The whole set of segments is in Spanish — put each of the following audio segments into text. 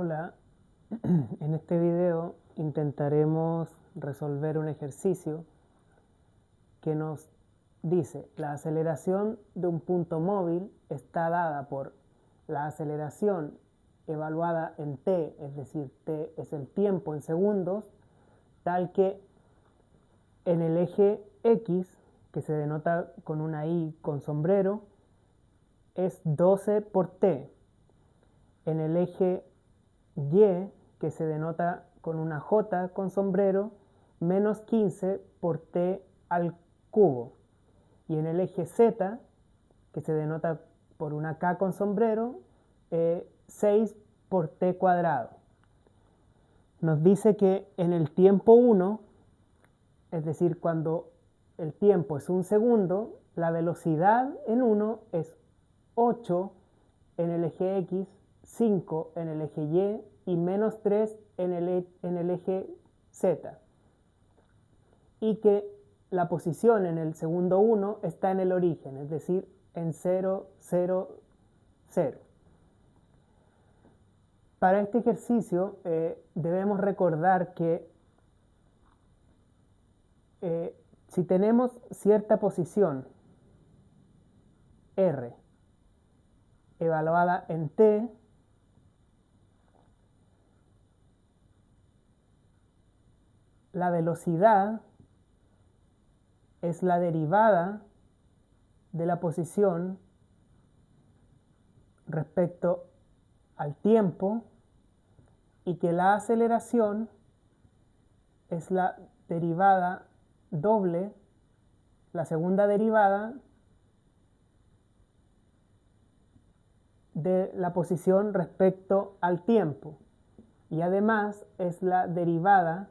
Hola, en este video intentaremos resolver un ejercicio que nos dice: la aceleración de un punto móvil está dada por la aceleración evaluada en t, es decir, t es el tiempo en segundos, tal que en el eje X, que se denota con una I con sombrero, es 12 por t. En el eje Y, que se denota con una J con sombrero, menos 15 por t al cubo. Y en el eje Z, que se denota por una K con sombrero, 6 por t cuadrado. Nos dice que en el tiempo 1, es decir, cuando el tiempo es un segundo, la velocidad en 1 es 8 en el eje X, 5 en el eje Y y menos 3 en el eje Z. Y que la posición en el segundo 1 está en el origen, es decir, en 0, 0, 0. Para este ejercicio debemos recordar que si tenemos cierta posición R evaluada en t, la velocidad es la derivada de la posición respecto al tiempo, y que la aceleración es la derivada doble, la segunda derivada de la posición respecto al tiempo, y además es la derivada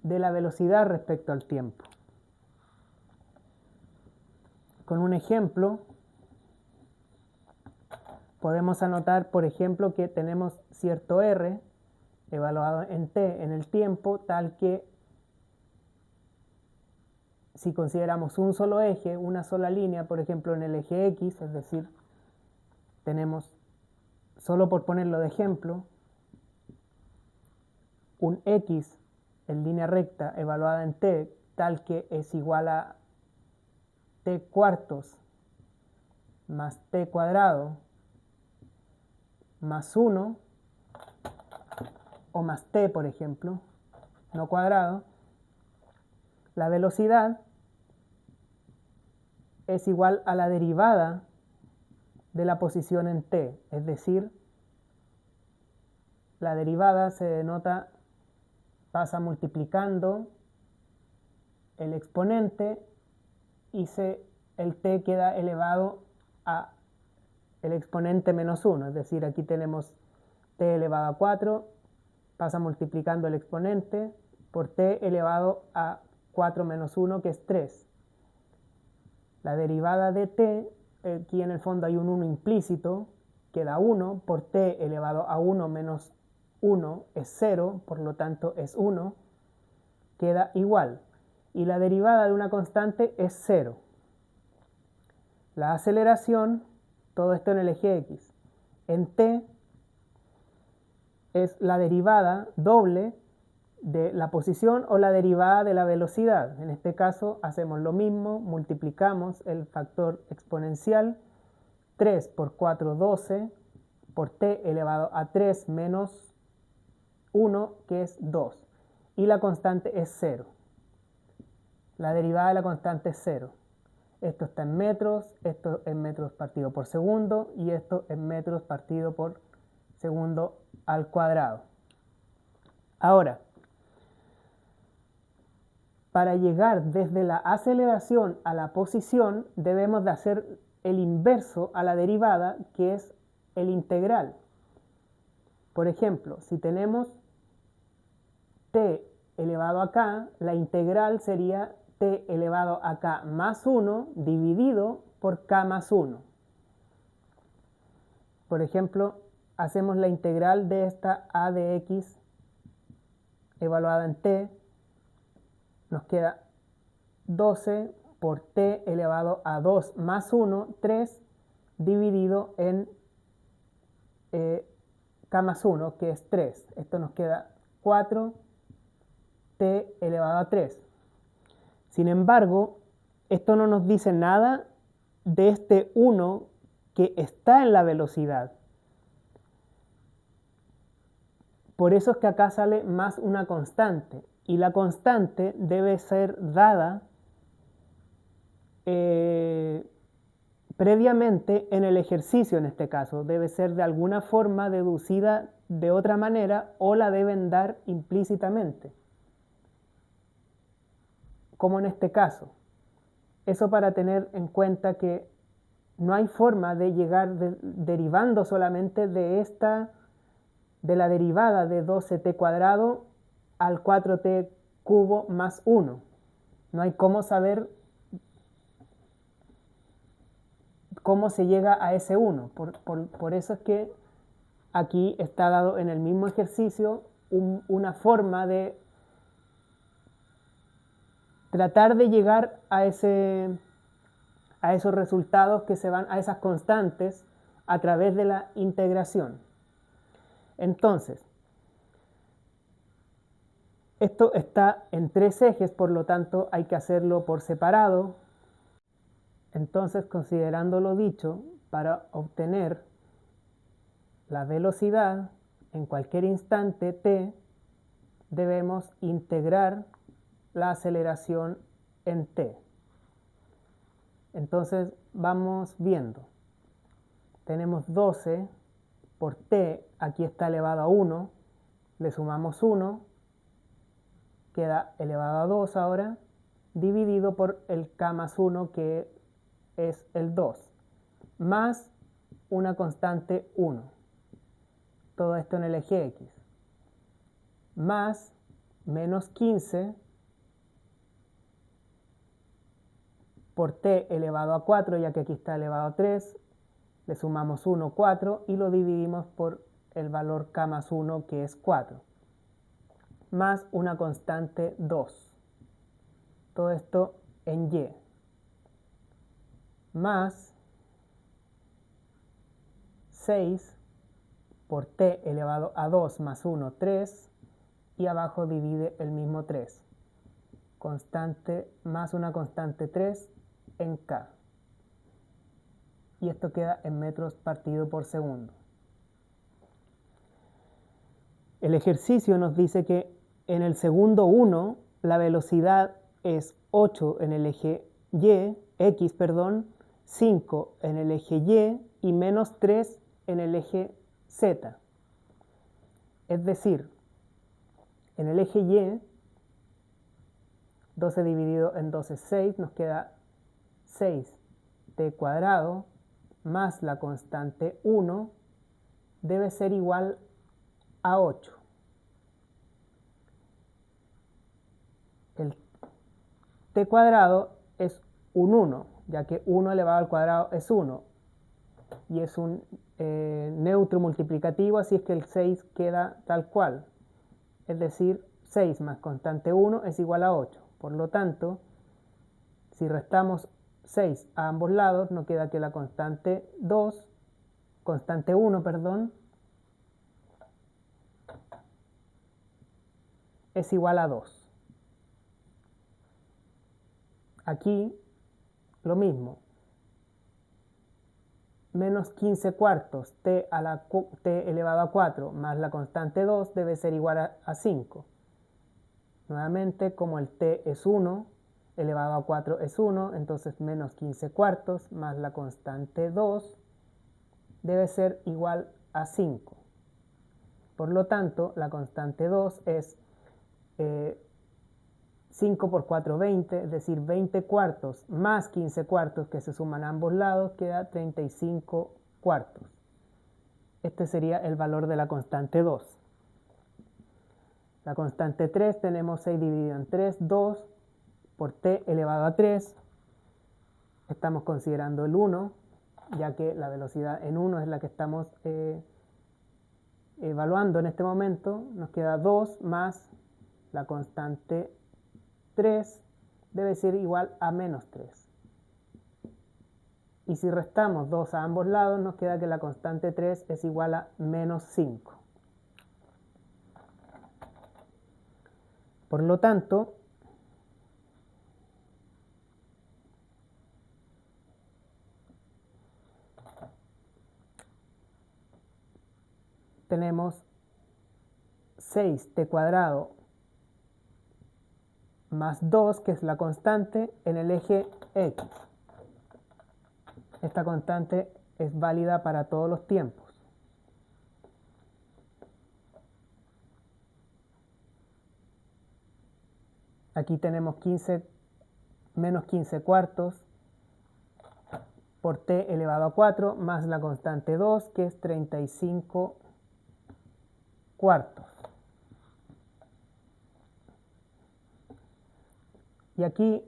de la velocidad respecto al tiempo. Con un ejemplo podemos anotar, por ejemplo, que tenemos cierto r evaluado en t en el tiempo, tal que si consideramos un solo eje, una sola línea, por ejemplo en el eje X, es decir, tenemos, solo por ponerlo de ejemplo, un X en línea recta evaluada en t, tal que es igual a t cuartos más t cuadrado más 1, o más t, por ejemplo, no cuadrado, la velocidad es igual a la derivada de la posición en t, es decir, la derivada se denota, pasa multiplicando el exponente y el t queda elevado a el exponente menos 1, es decir, aquí tenemos t elevado a 4, pasa multiplicando el exponente por t elevado a 4 menos 1, que es 3. La derivada de t, aquí en el fondo hay un 1 implícito, queda 1, por t elevado a 1 menos 1 es 0, por lo tanto es 1, queda igual. Y la derivada de una constante es 0. La aceleración, todo esto en el eje X, en t es la derivada doble de la posición o la derivada de la velocidad. En este caso hacemos lo mismo, multiplicamos el factor exponencial, 3 por 4, 12, por t elevado a 3 menos 1, que es 2. Y la constante es 0. La derivada de la constante es 0. Esto está en metros, esto en metros partido por segundo, y esto en metros partido por segundo al cuadrado. Ahora, para llegar desde la aceleración a la posición, debemos de hacer el inverso a la derivada, que es el integral. Por ejemplo, si tenemos t elevado a k, la integral sería t elevado a k más 1 dividido por k más 1. Por ejemplo, hacemos la integral de esta a de x evaluada en t, nos queda 12 por t elevado a 2 más 1, 3, dividido en k más 1, que es 3. Esto nos queda 4t elevado a 3. Sin embargo, esto no nos dice nada de este 1 que está en la velocidad. Por eso es que acá sale más una constante. Y la constante debe ser dada previamente en el ejercicio, en este caso. Debe ser de alguna forma deducida de otra manera o la deben dar implícitamente, como en este caso. Eso para tener en cuenta que no hay forma de llegar derivando solamente de la derivada de 12t cuadrado al 4t cubo más 1. No hay cómo saber cómo se llega a ese 1. Por eso es que aquí está dado en el mismo ejercicio una forma de tratar de llegar a esos resultados que se van a esas constantes a través de la integración. Entonces, esto está en 3 ejes, por lo tanto hay que hacerlo por separado. Entonces, considerando lo dicho, para obtener la velocidad en cualquier instante t, debemos integrar la aceleración en t. Entonces, vamos viendo. Tenemos 12 por t, aquí está elevado a 1, le sumamos 1, queda elevado a 2 ahora, dividido por el k más 1, que es el 2, más una constante 1. Todo esto en el eje X. Más menos 15 por t elevado a 4, ya que aquí está elevado a 3, le sumamos 1, 4, y lo dividimos por el valor k más 1, que es 4, más una constante 2. Todo esto en y. Más 6 por t elevado a 2 más 1, 3, y abajo divide el mismo 3. Constante más una constante 3 en k. Y esto queda en metros partido por segundo. El ejercicio nos dice que en el segundo 1 la velocidad es 8 en el eje X, 5 en el eje Y menos 3 en el eje Z. Es decir, en el eje Y, 12 dividido en 12 es 6, nos queda 6t cuadrado más la constante 1 debe ser igual a 8. El t cuadrado es un 1, ya que 1 elevado al cuadrado es 1, y es un neutro multiplicativo, así es que el 6 queda tal cual. Es decir, 6 más constante 1 es igual a 8. Por lo tanto, si restamos 6 a ambos lados, nos queda que la constante 1, es igual a 2. Aquí lo mismo. Menos 15 cuartos t elevado a 4 más la constante 2 debe ser igual a 5. Nuevamente, como el t es 1, elevado a 4 es 1, entonces menos 15 cuartos más la constante 2 debe ser igual a 5. Por lo tanto, la constante 2 es 5 por 4, 20, es decir, 20 cuartos más 15 cuartos que se suman a ambos lados, queda 35 cuartos. Este sería el valor de la constante 2. La constante 3 tenemos 6 dividido en 3, 2 por t elevado a 3. Estamos considerando el 1, ya que la velocidad en 1 es la que estamos evaluando en este momento. Nos queda 2 más la constante 3 debe ser igual a menos 3. Y si restamos 2 a ambos lados, nos queda que la constante 3 es igual a menos 5. Por lo tanto, tenemos 6t cuadrado más 2, que es la constante, en el eje X. Esta constante es válida para todos los tiempos. Aquí tenemos menos 15 cuartos por t elevado a 4 más la constante 2, que es 35 cuartos. Y aquí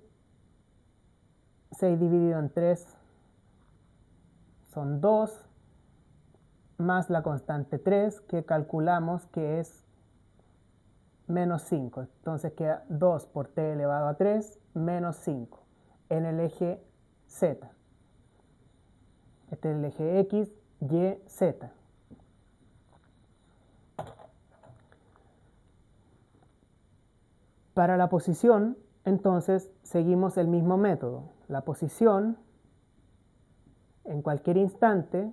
6 dividido en 3 son 2, más la constante 3, que calculamos que es menos 5. Entonces queda 2 por t elevado a 3 menos 5 en el eje Z. Este es el eje X, Y, Z. Para la posición, entonces, seguimos el mismo método. La posición, en cualquier instante,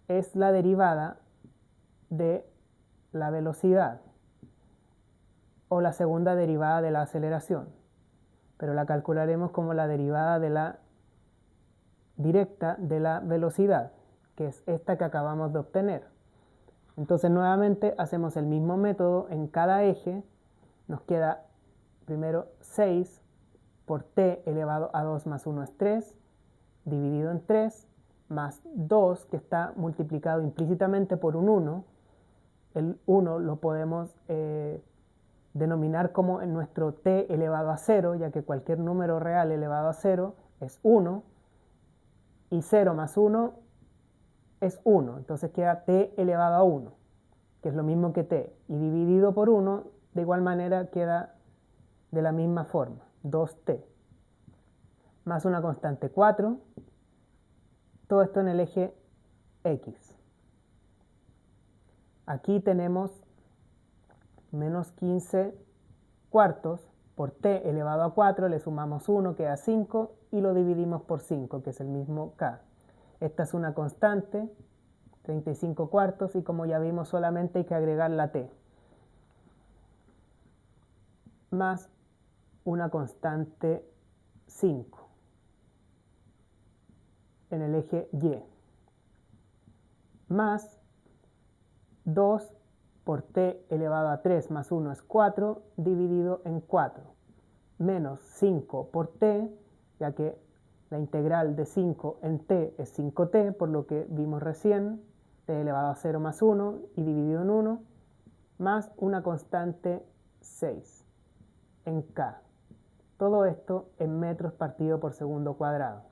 es la derivada de la velocidad o la segunda derivada de la aceleración, pero la calcularemos como la derivada de la directa de la velocidad, que es esta que acabamos de obtener. Entonces nuevamente hacemos el mismo método en cada eje. Nos queda primero 6 por t elevado a 2 más 1 es 3, dividido en 3, más 2, que está multiplicado implícitamente por un 1. El 1 lo podemos denominar como en nuestro t elevado a 0, ya que cualquier número real elevado a 0 es 1, y 0 más 1 es 1, entonces queda t elevado a 1, que es lo mismo que t, y dividido por 1, de igual manera queda de la misma forma, 2t, más una constante 4, todo esto en el eje X. Aquí tenemos menos 15 cuartos por t elevado a 4, le sumamos 1, queda 5, y lo dividimos por 5, que es el mismo k. Esta es una constante, 35 cuartos, y como ya vimos solamente hay que agregar la t, más una constante 5 en el eje Y, más 2 por t elevado a 3 más 1 es 4, dividido en 4, menos 5 por t, ya que la integral de 5 en t es 5t, por lo que vimos recién, t elevado a 0 más 1 y dividido en 1, más una constante 6 en k. Todo esto en metros partido por segundo cuadrado.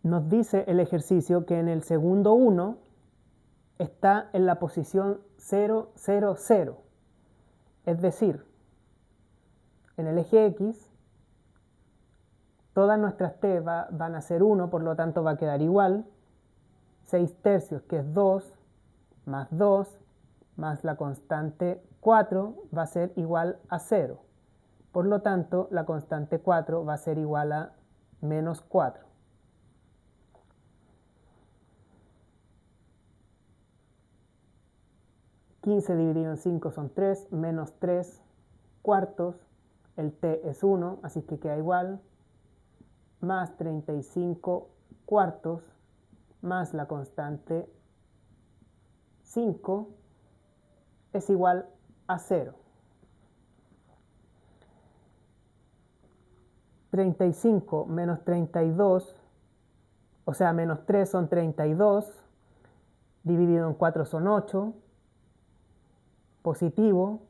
Nos dice el ejercicio que en el segundo 1 está en la posición 0, 0, 0. Es decir, en el eje X, todas nuestras t van a ser 1, por lo tanto va a quedar igual. 6 tercios, que es 2, más la constante 4, va a ser igual a 0. Por lo tanto, la constante 4 va a ser igual a menos 4. $15 dividido en 5 son 3, menos 3 cuartos, el t es 1, así que queda igual, más 35 cuartos, más la constante 5, es igual a 0. 35 menos 32, o sea, menos 3 son 32, dividido en 4 son 8, positivo,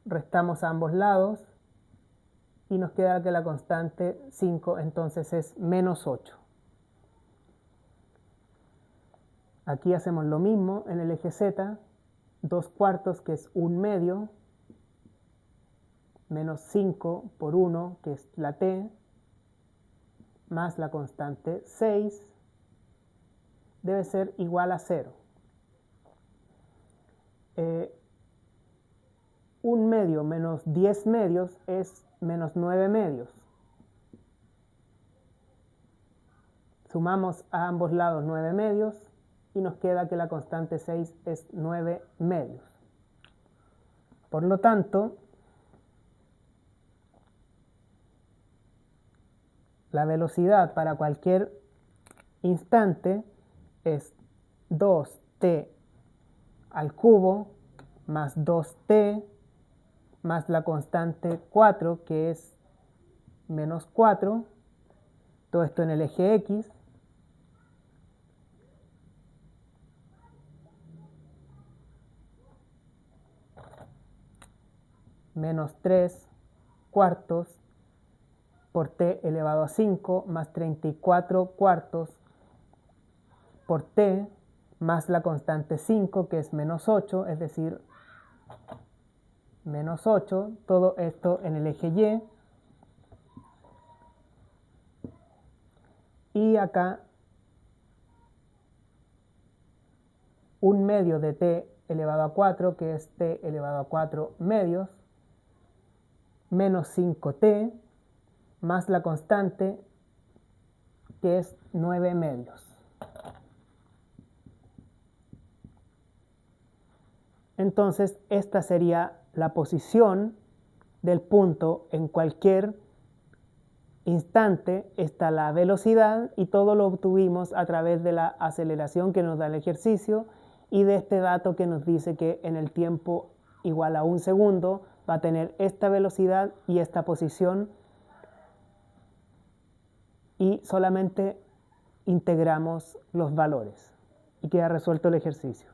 restamos a ambos lados, y nos queda que la constante 5 entonces es menos 8. Aquí hacemos lo mismo en el eje Z, 2 cuartos, que es 1 medio, menos 5 por 1, que es la t, más la constante 6 debe ser igual a 0. 1 medio menos 10 medios es menos 9 medios. Sumamos a ambos lados 9 medios y nos queda que la constante 6 es 9 medios. Por lo tanto, la velocidad para cualquier instante es 2t al cubo más 2t más la constante 4, que es menos 4, todo esto en el eje X, menos 3 cuartos por t elevado a 5 más 34 cuartos por t más la constante 5, que es menos 8, es decir, menos 8, todo esto en el eje Y. Y acá 1 medio de t elevado a 4, que es t elevado a 4 medios, menos 5t, más la constante, que es 9 medios. Entonces, esta sería la posición del punto en cualquier instante. Está la velocidad y todo lo obtuvimos a través de la aceleración que nos da el ejercicio y de este dato que nos dice que en el tiempo igual a 1 segundo va a tener esta velocidad y esta posición, y solamente integramos los valores y queda resuelto el ejercicio.